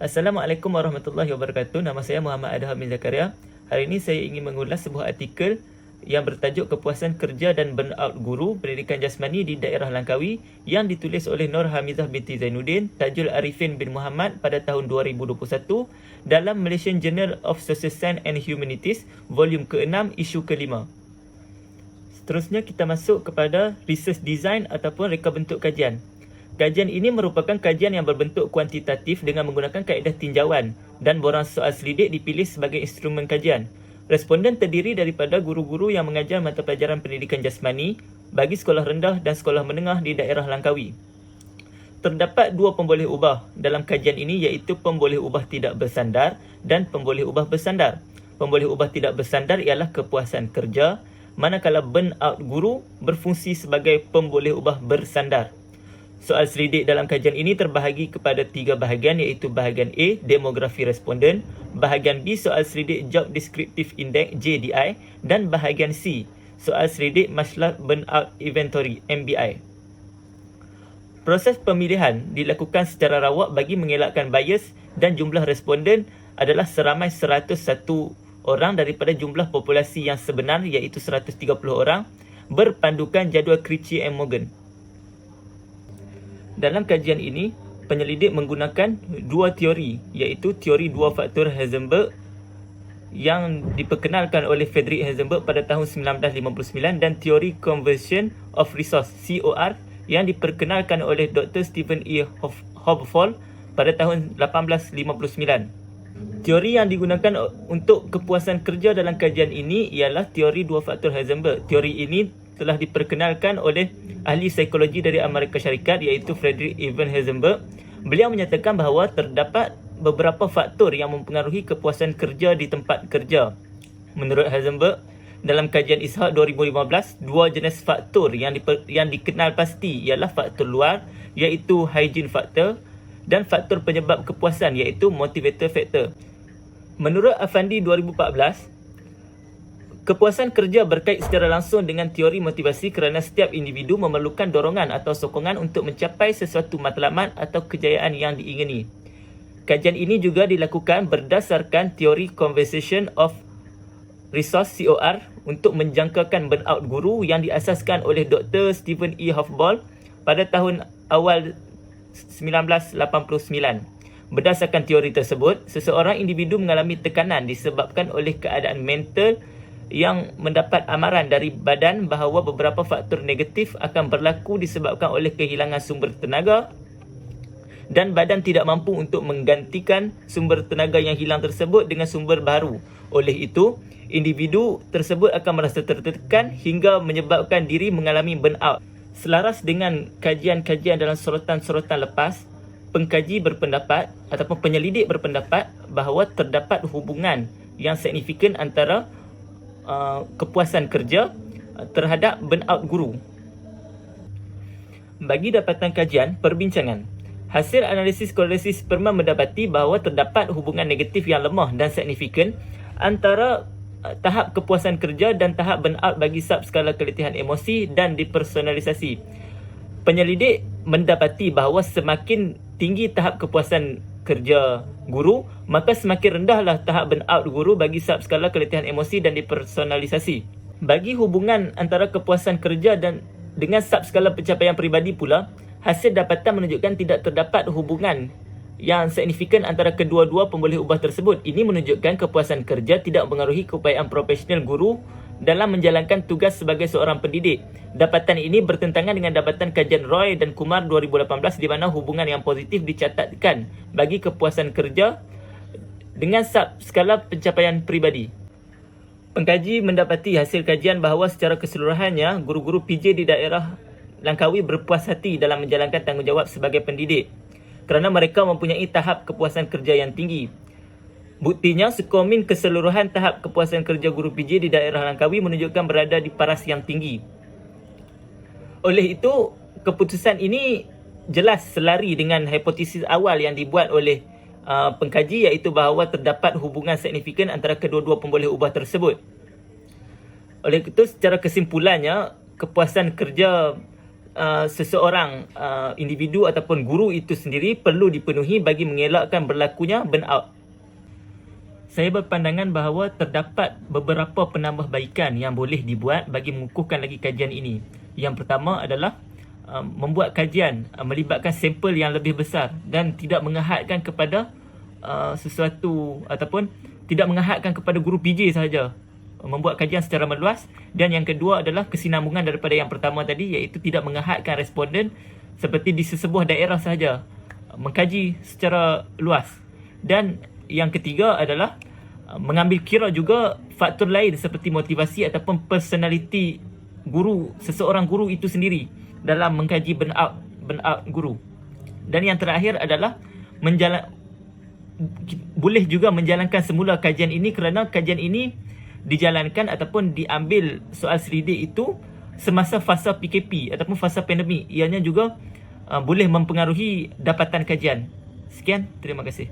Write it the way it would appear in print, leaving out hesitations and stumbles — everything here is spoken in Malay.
Assalamualaikum warahmatullahi wabarakatuh. Nama saya Muhammad Adham bin Zakaria. Hari ini saya ingin mengulas sebuah artikel yang bertajuk Kepuasan Kerja dan Burnout Guru Pendidikan Jasmani di Daerah Langkawi yang ditulis oleh Nur Hamizah binti Zainuddin, Tajul Arifin bin Muhammad pada tahun 2021 dalam Malaysian Journal of Social Science and Humanities, volume ke-6, isu ke-5. Seterusnya kita masuk kepada research design ataupun reka bentuk kajian. Kajian ini merupakan kajian yang berbentuk kuantitatif dengan menggunakan kaedah tinjauan dan borang soal selidik dipilih sebagai instrumen kajian. Responden terdiri daripada guru-guru yang mengajar mata pelajaran pendidikan jasmani bagi sekolah rendah dan sekolah menengah di daerah Langkawi. Terdapat dua pemboleh ubah dalam kajian ini, iaitu pemboleh ubah tidak bersandar dan pemboleh ubah bersandar. Pemboleh ubah tidak bersandar ialah kepuasan kerja, manakala burnout guru berfungsi sebagai pemboleh ubah bersandar. Soal selidik dalam kajian ini terbahagi kepada tiga bahagian, iaitu bahagian A, demografi responden, bahagian B, soal selidik Job Descriptive Index JDI, dan bahagian C, soal selidik Masalah Burnout Inventory MBI. Proses pemilihan dilakukan secara rawak bagi mengelakkan bias dan jumlah responden adalah seramai 101 orang daripada jumlah populasi yang sebenar, iaitu 130 orang, berpandukan jadual Critchley and Morgan. Dalam kajian ini, penyelidik menggunakan dua teori, iaitu teori dua faktor Heisenberg yang diperkenalkan oleh Friedrich Heisenberg pada tahun 1959 dan teori Conversion of Resource COR yang diperkenalkan oleh Dr. Stephen E. Hobsbawm pada tahun 1859. Teori yang digunakan untuk kepuasan kerja dalam kajian ini ialah teori dua faktor Heisenberg. Teori ini telah diperkenalkan oleh ahli psikologi dari Amerika Syarikat, iaitu Frederick Evan Heisenberg. Beliau menyatakan bahawa terdapat beberapa faktor yang mempengaruhi kepuasan kerja di tempat kerja. Menurut Heisenberg, dalam kajian Ishaq 2015, dua jenis faktor yang dikenal pasti ialah faktor luar, iaitu hygiene factor, dan faktor penyebab kepuasan, iaitu motivator factor. Menurut Afandi 2014, kepuasan kerja berkait secara langsung dengan teori motivasi kerana setiap individu memerlukan dorongan atau sokongan untuk mencapai sesuatu matlamat atau kejayaan yang diingini. Kajian ini juga dilakukan berdasarkan teori Conversation of Resource COR untuk menjangkakan burnout guru yang diasaskan oleh Dr. Stephen E. Hobsbawm pada tahun awal 1989. Berdasarkan teori tersebut, seseorang individu mengalami tekanan disebabkan oleh keadaan mental yang mendapat amaran dari badan bahawa beberapa faktor negatif akan berlaku disebabkan oleh kehilangan sumber tenaga dan badan tidak mampu untuk menggantikan sumber tenaga yang hilang tersebut dengan sumber baru. Oleh itu, individu tersebut akan merasa tertekan hingga menyebabkan diri mengalami burnout. Selaras dengan kajian-kajian dalam sorotan-sorotan lepas, pengkaji berpendapat ataupun penyelidik berpendapat bahawa terdapat hubungan yang signifikan antara kepuasan kerja terhadap burnout guru. Bagi dapatan kajian perbincangan, hasil analisis korelasi sperma mendapati bahawa terdapat hubungan negatif yang lemah dan signifikan antara tahap kepuasan kerja dan tahap burnout bagi subskala keletihan emosi dan depersonalisasi. Penyelidik mendapati bahawa semakin tinggi tahap kepuasan kerja guru, maka semakin rendahlah tahap burnout guru bagi subskala keletihan emosi dan depersonalisasi. Bagi hubungan antara kepuasan kerja dan dengan subskala pencapaian peribadi pula, hasil dapatan menunjukkan tidak terdapat hubungan yang signifikan antara kedua-dua pemboleh ubah tersebut. Ini menunjukkan kepuasan kerja tidak mempengaruhi keupayaan profesional guru dalam menjalankan tugas sebagai seorang pendidik. Dapatan ini bertentangan dengan dapatan kajian Roy dan Kumar 2018 di mana hubungan yang positif dicatatkan bagi kepuasan kerja dengan skala pencapaian peribadi. Pengkaji mendapati hasil kajian bahawa secara keseluruhannya guru-guru PJ di daerah Langkawi berpuas hati dalam menjalankan tanggungjawab sebagai pendidik kerana mereka mempunyai tahap kepuasan kerja yang tinggi. Buktinya, sekomin keseluruhan tahap kepuasan kerja guru PJ di daerah Langkawi menunjukkan berada di paras yang tinggi. Oleh itu, keputusan ini jelas selari dengan hipotesis awal yang dibuat oleh pengkaji, iaitu bahawa terdapat hubungan signifikan antara kedua-dua pemboleh ubah tersebut. Oleh itu, secara kesimpulannya, kepuasan kerja seseorang individu ataupun guru itu sendiri perlu dipenuhi bagi mengelakkan berlakunya burnout. Saya berpandangan bahawa terdapat beberapa penambahbaikan yang boleh dibuat bagi mengukuhkan lagi kajian ini. Yang pertama adalah membuat kajian melibatkan sampel yang lebih besar dan tidak mengahadkan kepada sesuatu ataupun tidak mengahadkan kepada guru PJ sahaja. Membuat kajian secara meluas. Dan yang kedua adalah kesinambungan daripada yang pertama tadi, iaitu tidak mengahadkan responden seperti di sesebuah daerah sahaja, mengkaji secara luas. Dan yang ketiga adalah mengambil kira juga faktor lain seperti motivasi ataupun personality guru, seseorang guru itu sendiri dalam mengkaji burnout guru. Dan yang terakhir adalah boleh juga menjalankan semula kajian ini kerana kajian ini dijalankan ataupun diambil soal selidik itu semasa fasa PKP ataupun fasa pandemik. Ianya juga boleh mempengaruhi dapatan kajian. Sekian, terima kasih.